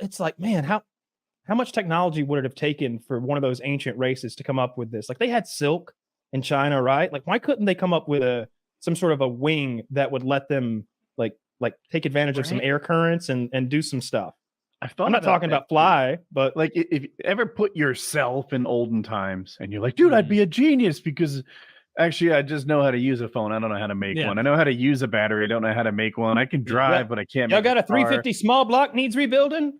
it's like, man, how much technology would it have taken for one of those ancient races to come up with this? Like they had silk in China, right? Like why couldn't they come up with some sort of a wing that would let them like take advantage of some air currents and do some stuff? I'm not talking about fly, but like if you ever put yourself in olden times and you're like, dude, I'd be a genius because actually I just know how to use a phone. I don't know how to make one. I know how to use a battery. I don't know how to make one. I can drive, but I can't. Y'all got a 350 small block needs rebuilding?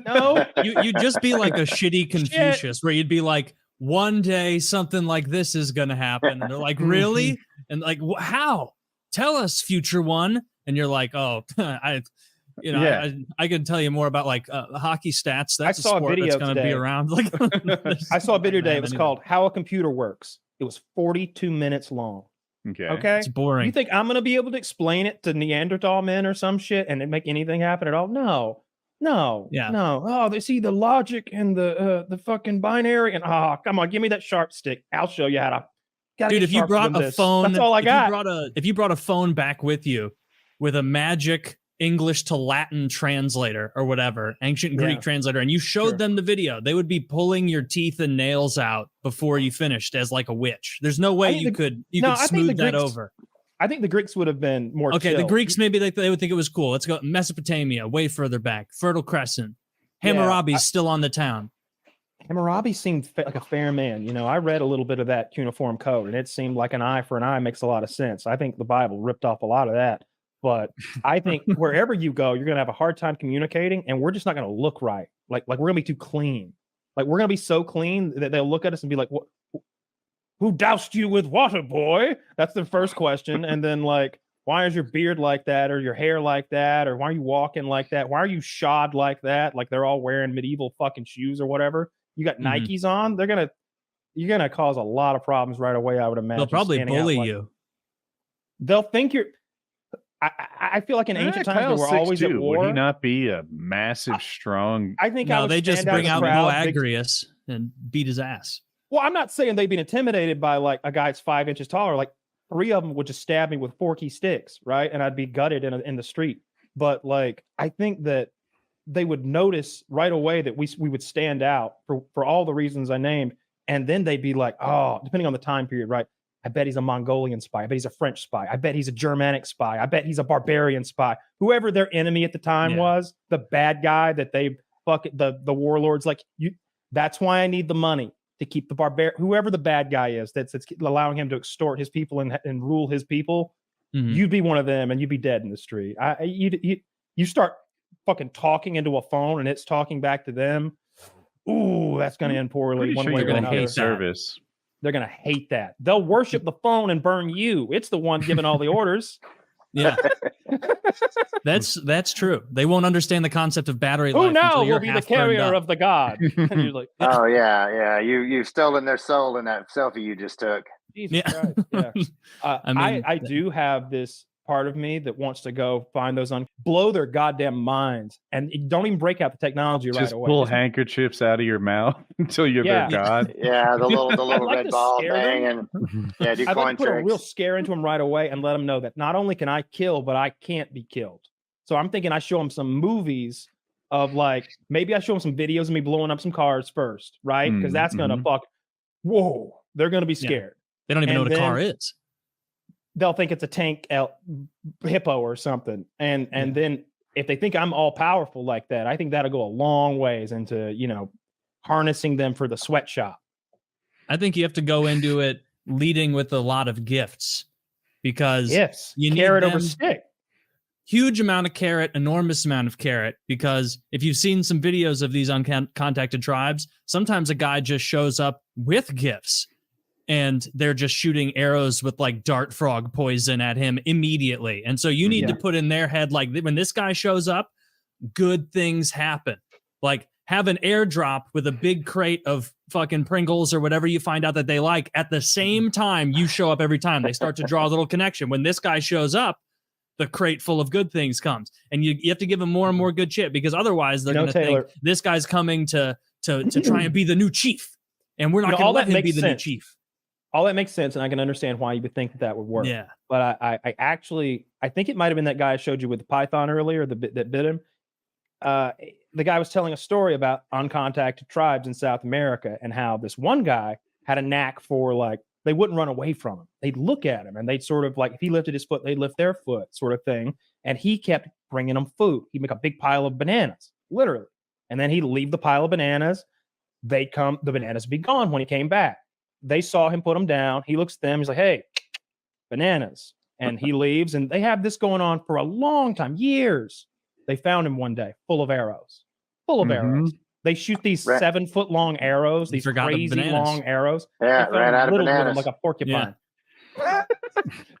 No, you'd just be like a shitty Confucius where you'd be like, one day something like this is gonna happen, and they're like, really? And like, how? Tell us, future one. And you're like, oh, I can tell you more about like hockey stats. That's a sport that's going to be around. Like, I saw a video today. It was called "How a Computer Works." It was 42 minutes long. Okay, it's boring. You think I'm going to be able to explain it to Neanderthal men or some shit and it make anything happen at all? No. Oh, they see the logic and the fucking binary and come on, give me that sharp stick. I'll show you how to. Dude, if you brought a phone, that's all I got. If you brought a phone back with you with a magic English to Latin translator or whatever, ancient Greek translator, and you showed them the video, they would be pulling your teeth and nails out before you finished as like a witch. There's no way you could smooth that over. I think the Greeks would have been more chill. The Greeks, maybe they would think it was cool. Let's go Mesopotamia, way further back. Fertile Crescent. Hammurabi's still on the town. Hammurabi seemed like a fair man. You know, I read a little bit of that cuneiform code, and it seemed like an eye for an eye makes a lot of sense. I think the Bible ripped off a lot of that. But I think wherever you go, you're going to have a hard time communicating, and we're just not going to look right. Like we're going to be too clean. Like we're going to be so clean that they'll look at us and be like, "What? Who doused you with water, boy?" That's the first question. And then like, why is your beard like that, or your hair like that, or why are you walking like that? Why are you shod like that? Like they're all wearing medieval fucking shoes or whatever. You got Nikes on. You're gonna cause a lot of problems right away. I would imagine. They'll probably bully you. They'll think you're. I feel like in ancient times they were always at war. Would he not be a massive, strong? I think they just bring out Agrius and beat his ass. Well, I'm not saying they'd been intimidated by like a guy that's 5 inches taller. Like 3 of them would just stab me with forky sticks, right? And I'd be gutted in the street. But like, I think that they would notice right away that we would stand out for all the reasons I named, and then they'd be like, oh, depending on the time period, right? I bet he's a Mongolian spy. I bet he's a French spy. I bet he's a Germanic spy. I bet he's a barbarian spy. Whoever their enemy at the time was, the bad guy that they the warlords like you. That's why I need the money to keep the whoever the bad guy is that's allowing him to extort his people and rule his people. You'd be one of them, and you'd be dead in the street. You start fucking talking into a phone, and it's talking back to them. Ooh, that's going to end poorly. One way or another. Service. They're going to hate that. They'll worship the phone and burn you. It's the one giving all the orders. Yeah. That's true. They won't understand the concept of battery life. Who now will be the carrier of the god? And you're like, oh, yeah. You've stolen their soul in that selfie you just took. Jesus Christ. Yeah. I do have this part of me that wants to go find those blow their goddamn minds and don't even break out the technology right away. Just pull handkerchiefs out of your mouth until you're their god. Yeah, the little red ball thing, and do I'd coin like to put tricks. a real scare into them right away and let them know that not only can I kill, but I can't be killed. So I'm thinking I show them some movies of like, maybe I show them some videos of me blowing up some cars first, right? Because that's gonna whoa, they're gonna be scared. They don't even know what a car is. They'll think it's a tank hippo or something. And then if they think I'm all powerful like that, I think that'll go a long ways into, harnessing them for the sweatshop. I think you have to go into it leading with a lot of gifts because you need carrot over stick. Huge amount of carrot, enormous amount of carrot, because if you've seen some videos of these uncontacted tribes, sometimes a guy just shows up with gifts. And they're just shooting arrows with like dart frog poison at him immediately. And so you need to put in their head, like when this guy shows up, good things happen. Like have an airdrop with a big crate of fucking Pringles or whatever you find out that they like. At the same time, you show up every time. They start to draw a little connection. When this guy shows up, the crate full of good things comes. And you have to give him more and more good shit, because otherwise they're going to think this guy's coming to try and be the new chief. And we're not going to let him be the new chief. All that makes sense, and I can understand why you would think that would work. Yeah, but I think it might have been that guy I showed you with the python earlier that bit him. the guy was telling a story about uncontacted tribes in South America and how this one guy had a knack for like, they wouldn't run away from him. They'd look at him and they'd sort of like, if he lifted his foot, they'd lift their foot sort of thing. And he kept bringing them food. He'd make a big pile of bananas, literally. And then he'd leave the pile of bananas. They'd come, the bananas would be gone when he came back. They saw him put them down. He looks at them. He's like, hey, bananas. And he leaves. And they have this going on for a long time, years. They found him one day full of arrows, arrows. They shoot these 7-foot long arrows, these crazy long arrows. Yeah, ran out of bananas like a porcupine. Yeah.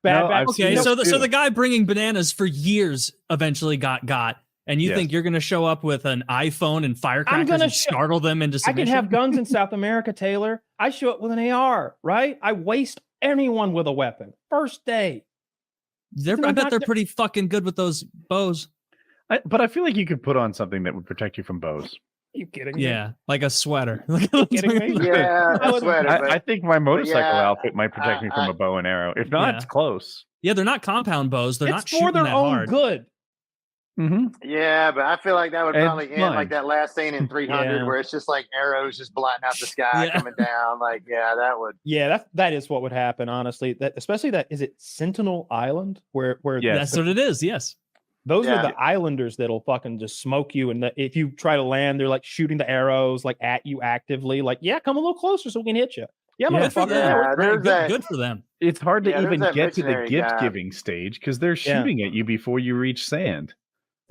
bad. Okay, so the guy bringing bananas for years eventually got. And you think you're going to show up with an iPhone and firecrackers and startle them into submission? I can have guns in South America, Taylor. I show up with an AR, right? I waste anyone with a weapon. First day. I bet they're pretty fucking good with those bows. But I feel like you could put on something that would protect you from bows. Are you kidding me? Yeah, like a sweater. Are you kidding me? Yeah, a sweater. I think my motorcycle outfit might protect me from a bow and arrow. If not, it's close. Yeah, they're not compound bows. They're not shooting for their that own hard. good. Yeah, but I feel like that would probably end like that last scene in 300 where it's just like arrows just blotting out the sky coming down. Like, that would. Yeah, that is what would happen, honestly. That especially is it Sentinel Island where that's what it is. Yes. Those are the islanders that'll fucking just smoke you. And if you try to land, they're like shooting the arrows like at you actively. Like, come a little closer so we can hit you. Motherfucker. Good for them. It's hard to even get to the gift giving stage because they're shooting at you before you reach sand.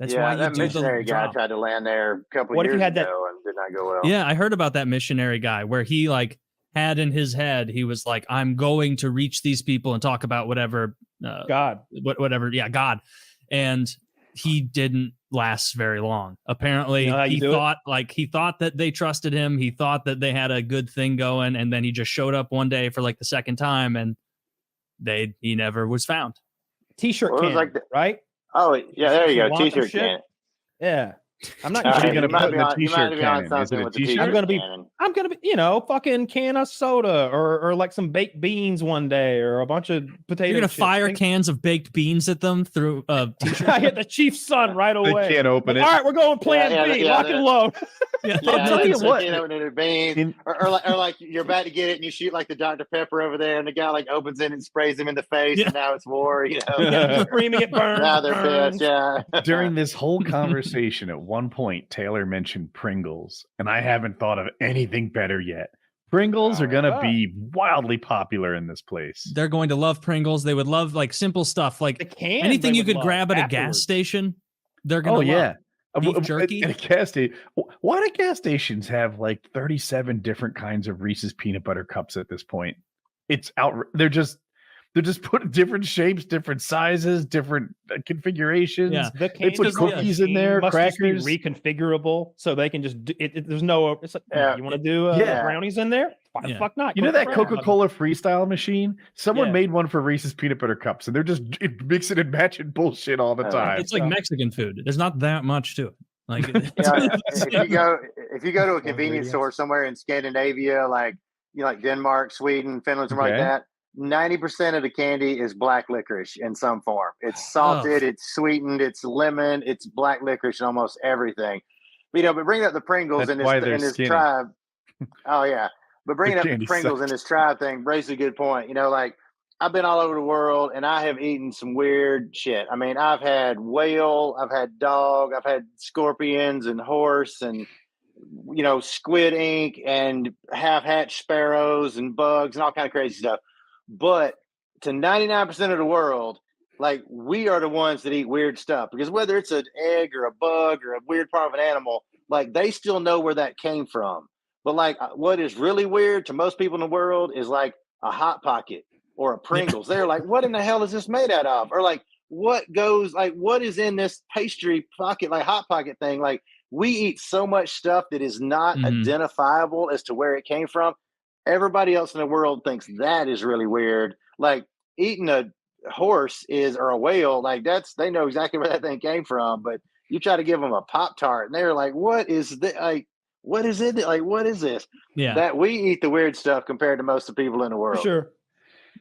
That's why that missionary guy tried to land there a couple of years ago and did not go well. Yeah, I heard about that missionary guy where he like had in his head, he was like, I'm going to reach these people and talk about whatever. God. God. And he didn't last very long. Apparently, he thought that they trusted him. He thought that they had a good thing going, and then he just showed up one day for like the second time, and he never was found. T-shirt can, right? Oh yeah, there you go. T-shirt can. Yeah. I'm not going to put in the T-shirt cannon. Is it a T-shirt? I'm going to be, fucking can of soda or like some baked beans one day or a bunch of potatoes. You're going to fire cans of baked beans at them through a T-shirt. I hit the chief's son right away. They can't open it. All right, we're going plan B. Lock and load. I'll tell you what. Or like you're about to get it and you shoot like the Dr. Pepper over there and the guy like opens it and sprays him in the face and now it's war. Screaming it burns. Now they're pissed. Yeah. During this whole conversation, at one point, Taylor mentioned Pringles, and I haven't thought of anything better yet. Pringles are going to be wildly popular in this place. They're going to love Pringles. They would love like simple stuff like anything you could grab at a gas station. They're going to love. Beef jerky. At a gas station. Why do gas stations have like 37 different kinds of Reese's peanut butter cups at this point? It's out. They're just put different shapes, different sizes, different configurations. Yeah. They put cookies in there, crackers. Be reconfigurable, so they can just do it. There's no. It's like you want to do brownies in there? Why the fuck not? You know that Coca-Cola freestyle machine? Someone made one for Reese's peanut butter cups, and they're just mixing and matching bullshit all the time. It's like Mexican food. There's not that much to it. Like if you go to a convenience store somewhere in Scandinavia, like like Denmark, Sweden, Finland, something like that. 90% of the candy is black licorice in some form. It's salted, it's sweetened, it's lemon, it's black licorice in almost everything. But bring up the Pringles in this tribe. Oh yeah, but bringing up the Pringles in this tribe thing raises a good point. Like I've been all over the world and I have eaten some weird shit. I mean, I've had whale, I've had dog, I've had scorpions and horse and squid ink and half-hatched sparrows and bugs and all kind of crazy stuff. But to 99% of the world, like we are the ones that eat weird stuff because whether it's an egg or a bug or a weird part of an animal, like they still know where that came from. But like what is really weird to most people in the world is like a Hot Pocket or a Pringles. They're like, what in the hell is this made out of? Or like what is in this pastry pocket, like Hot Pocket thing? Like we eat so much stuff that is not identifiable as to where it came from. Everybody else in the world thinks that is really weird. Like eating a horse or a whale, like they know exactly where that thing came from. But you try to give them a Pop-Tart and they're like, what is this? Like, what is it? Like, what is this? Yeah. That we eat the weird stuff compared to most of the people in the world.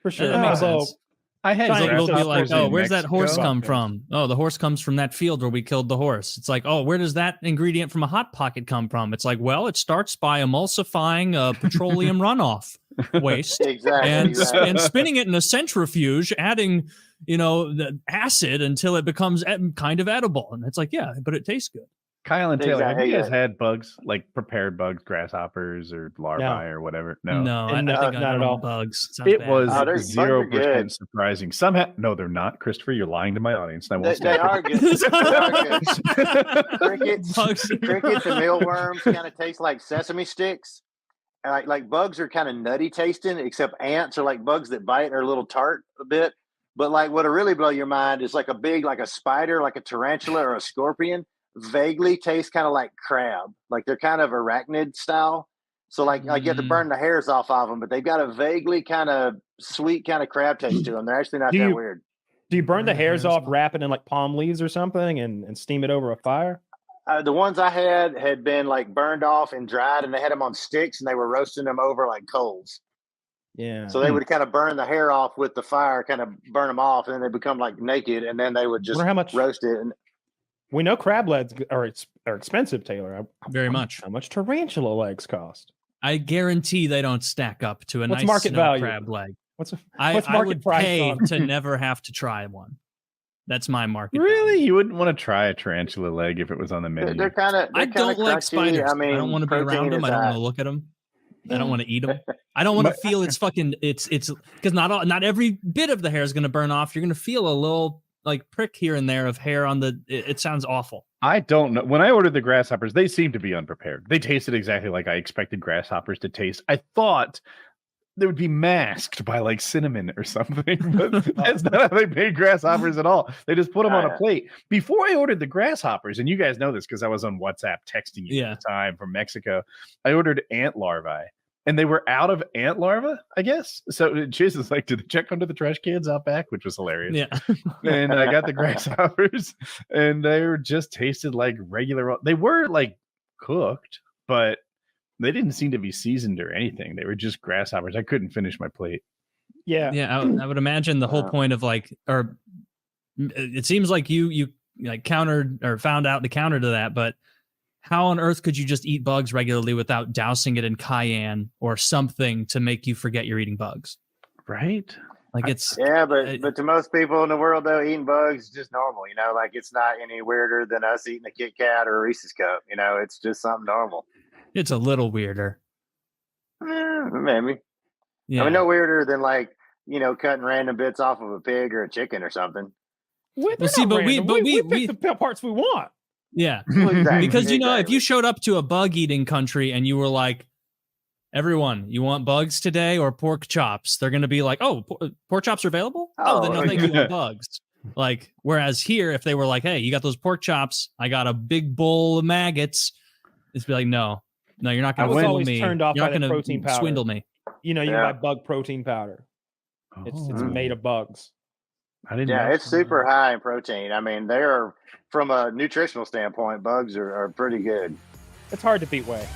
For sure. That makes sense. I had It'll be like, grasshoppers oh, in where's that horse Mexico. come from? Oh, the horse comes from that field where we killed the horse. It's like, oh, where does that ingredient from a Hot Pocket come from? It's like, well, it starts by emulsifying petroleum runoff waste Exactly. and spinning it in a centrifuge, adding, the acid until it becomes kind of edible. And it's like, yeah, but it tastes good. Kyle and Taylor, have you guys Exactly. had bugs, like prepared bugs, grasshoppers or larvae or whatever? No. I think not I at don't all. bugs. Sounds It bad. was Oh, bugs are 0% good. surprising. No, they're not. Christopher, you're lying to my audience. And I won't They are good. They are good. Bugs. Crickets and mealworms kind of taste like sesame sticks. And like bugs are kind of nutty tasting, except ants are like bugs that bite and are a little tart a bit. But like what'll really blow your mind is like a spider, like a tarantula or a scorpion, vaguely taste kind of like crab. Like they're kind of arachnid style. So like you have to burn the hairs off of them, but they've got a vaguely kind of sweet kind of crab taste to them. They're actually not that weird. Do you burn the hairs off, wrap it in like palm leaves or something, and steam it over a fire? The ones I had been like burned off and dried, and they had them on sticks, and they were roasting them over like coals. Yeah. So they would kind of burn the hair off with the fire, kind of burn them off, and then they become like naked, and then they would just roast it. And we know crab legs are expensive, Taylor. Very much. How much tarantula legs cost? I guarantee they don't stack up to a What's nice market value? crab leg. What's I market would price pay on? to never have to try one. That's my market. Really? value. You wouldn't want to try a tarantula leg if it was on the menu? they're kind of. I don't like crunchy. spiders. I mean, I don't want to be around them. I don't want to look at them. I don't want to eat them. I don't want to feel it's because not every bit of the hair is going to burn off. You're going to feel a little like prick here and there of hair on the. It sounds awful. I don't know. When I ordered the grasshoppers, they seemed to be unprepared. They tasted exactly like I expected grasshoppers to taste. I thought they would be masked by like cinnamon or something, but that's not how they made grasshoppers at all. They just put them on a plate. Before I ordered the grasshoppers, and you guys know this because I was on WhatsApp texting you at the time from Mexico, I ordered ant larvae. And they were out of ant larvae, I guess. So Jason's like, did they check under the trash cans out back? Which was hilarious. Yeah. And I got the grasshoppers, and they were just tasted like regular. They were like cooked, but they didn't seem to be seasoned or anything. They were just grasshoppers. I couldn't finish my plate. Yeah. Yeah. I would imagine the whole point of it seems like you like countered or found out the counter to that, but how on earth could you just eat bugs regularly without dousing it in cayenne or something to make you forget you're eating bugs? Right. Like but to most people in the world, though, eating bugs is just normal. Like it's not any weirder than us eating a Kit Kat or a Reese's cup. It's just something normal. It's a little weirder. Maybe. Yeah. I mean, no weirder than like cutting random bits off of a pig or a chicken or something. We pick the parts we want. Yeah. Well, exactly, Because if you showed up to a bug eating country and you were like, everyone, you want bugs today or pork chops? They're going to be like, oh, pork chops are available? Oh, then no, thank you, want bugs. Like, whereas here, if they were like, hey, you got those pork chops, I got a big bowl of maggots, it's be like, no, you're not going to fool me. You're not going to swindle me. You buy bug protein powder. It's made of bugs. I didn't know. It's super high in protein. I mean, they're from a nutritional standpoint, bugs are pretty good. It's hard to beat whey.